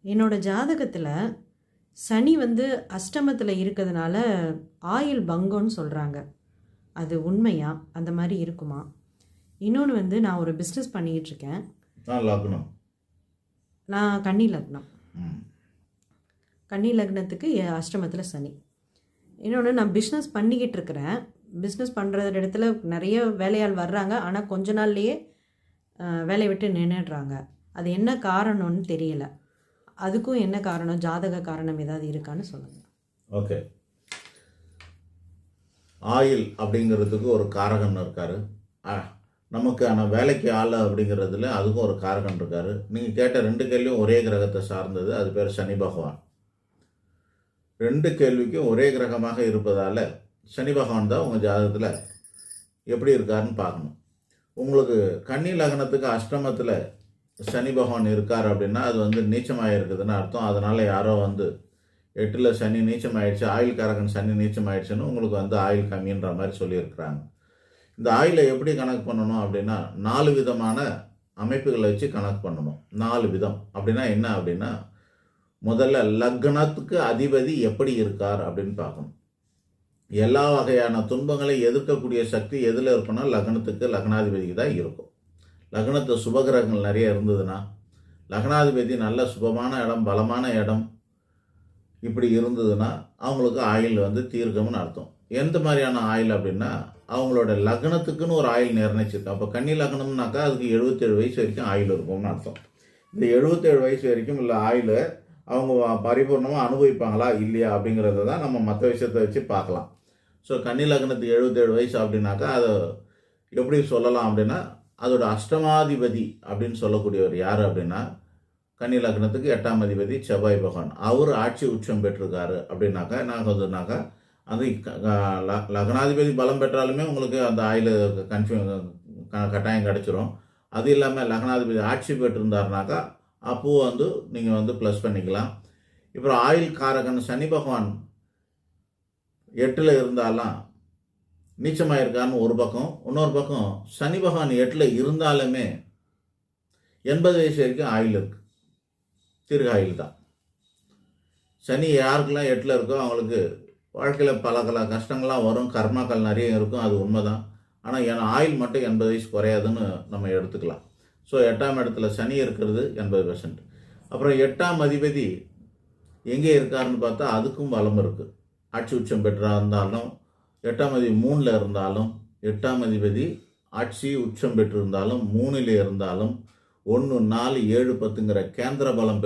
என்னோட ஜாதகத்தில் சனி அஷ்டமத்தில் இருக்கிறதுனால ஆயுள் பங்கம்னு சொல்கிறாங்க. அது உண்மையா? அந்த மாதிரி இருக்குமா? இன்னொன்று நான் ஒரு பிஸ்னஸ் பண்ணிக்கிட்டு இருக்கேன். நான் கன்னி லக்னம். கன்னி லக்னத்துக்கு அஷ்டமத்தில் சனி. இன்னொன்று, நான் பிஸ்னஸ் பண்ணிக்கிட்டு இருக்கிறேன். பிஸ்னஸ் பண்ணுற இடத்துல நிறைய வேலையாள் வர்றாங்க, ஆனால் கொஞ்ச நாள்லேயே வேலையை விட்டு நின்றுடுறாங்க. அது என்ன காரணம்னு தெரியல. அதுக்கும் என்ன காரணம், ஜாதக காரணம் ஏதாவது இருக்கான்னு சொல்லுங்கள். ஓகே, ஆயில் அப்படிங்கிறதுக்கு ஒரு காரகன் இருக்கார். நமக்கான வேலைக்கு ஆள் அப்படிங்கிறதுல அதுக்கும் ஒரு காரகன் இருக்கார். நீங்கள் கேட்ட 2 கேள்வியும் ஒரே கிரகத்தை சார்ந்தது. அது பேர் சனி பகவான். 2 கேள்விக்கும் ஒரே கிரகமாக இருப்பதால் சனி பகவான் தான் உங்கள் ஜாதகத்தில் எப்படி இருக்காருன்னு பார்க்கணும். உங்களுக்கு கன்னி லக்னத்துக்கு அஷ்டமத்தில் சனி பகவான் இருக்கார் அப்படின்னா அது நீச்சமாக இருக்குதுன்னு அர்த்தம். அதனால் யாரோ 8ல் சனி நீச்சமாயிடுச்சு, ஆயில் காரகன் சனி நீச்சமாயிடுச்சுன்னு உங்களுக்கு ஆயில் கம்மின்ற மாதிரி சொல்லியிருக்கிறாங்க. இந்த ஆயிலை எப்படி கணக்கு பண்ணணும் அப்படின்னா 4 விதமான அமைப்புகளை வச்சு கணக்கு பண்ணணும். 4 விதம் அப்படின்னா என்ன அப்படின்னா, முதல்ல லக்னத்துக்கு அதிபதி எப்படி இருக்கார் அப்படின்னு பார்க்கணும். எல்லா வகையான துன்பங்களை எதிர்க்கக்கூடிய சக்தி எதில் இருக்குன்னா லக்னத்துக்கு, லக்னாதிபதிக்கு தான் இருக்கும். லக்னத்து சுபகிரகங்கள் நிறைய இருந்ததுன்னா, லக்னாதிபதி நல்ல சுபமான இடம், பலமான இடம் இப்படி இருந்ததுன்னா அவங்களுக்கு ஆயில் தீர்க்கம்னு அர்த்தம். எந்த மாதிரியான ஆயில் அப்படின்னா, அவங்களோட லக்னத்துக்குன்னு ஒரு ஆயில் நிர்ணயிச்சிருக்கோம். அப்போ கன்னி லக்னம்னாக்கா அதுக்கு 77 வயசு வரைக்கும் ஆயில் இருக்கும்னு அர்த்தம். இந்த 77 வயசு வரைக்கும் இல்லை ஆயில் அவங்க பரிபூர்ணமாக அனுபவிப்பாங்களா இல்லையா அப்படிங்கிறத தான் நம்ம மற்ற விஷயத்தை வச்சு பார்க்கலாம். ஸோ கன்னி லக்னத்துக்கு 77 வயசு அப்படின்னாக்கா அதை எப்படி சொல்லலாம் அப்படின்னா, அதோட அஷ்டமாதிபதி அப்படின்னு சொல்லக்கூடியவர் யார் அப்படின்னா, கன்னி லக்னத்துக்கு 8ஆம் அதிபதி செவ்வாய் பகவான். அவர் ஆட்சி உச்சம் பெற்றிருக்காரு அப்படின்னாக்கா நாங்கள் அது லக்னாதிபதி பலம் பெற்றாலுமே உங்களுக்கு அந்த ஆயில் கட்டாயம் கிடச்சிரும். அது இல்லாமல் லக்னாதிபதி ஆட்சி பெற்றிருந்தாருனாக்கா அப்போது நீங்கள் ப்ளஸ் பண்ணிக்கலாம். இப்போ ஆயில் காரகன் சனி பகவான் 8ல் இருந்தாலும் நீச்சமாக இருக்கான்னு ஒரு பக்கம், இன்னொரு பக்கம் சனி பகவான் 8ல் இருந்தாலுமே 80 வயசு வரைக்கும் ஆயில் இருக்குது, தீர்க்க ஆயில் தான். சனி யாருக்கெல்லாம் 8ல் இருக்கோ அவங்களுக்கு வாழ்க்கையில் பல கஷ்டங்கள்லாம் வரும், கர்மாக்கள் நிறைய இருக்கும், அது உண்மைதான். ஆனால் ஆயில் மட்டும் 80 வயசு குறையாதுன்னு நம்ம எடுத்துக்கலாம். ஸோ 8ஆம் இடத்துல சனி இருக்கிறது 80%. அப்புறம் 8ஆம் அதிபதி எங்கே இருக்காருன்னு பார்த்தா அதுக்கும் பலம் இருக்குது. ஆட்சி உச்சம் பெற்றா இருந்தாலும், 8ஆம் அதிபதி 3ல் இருந்தாலும், 8ஆம் அதிபதி ஆட்சி உச்சம் பெற்றிருந்தாலும், 3ல் இருந்தாலும் 1, 4, 7, 10ங்கிற கேந்திர பலம்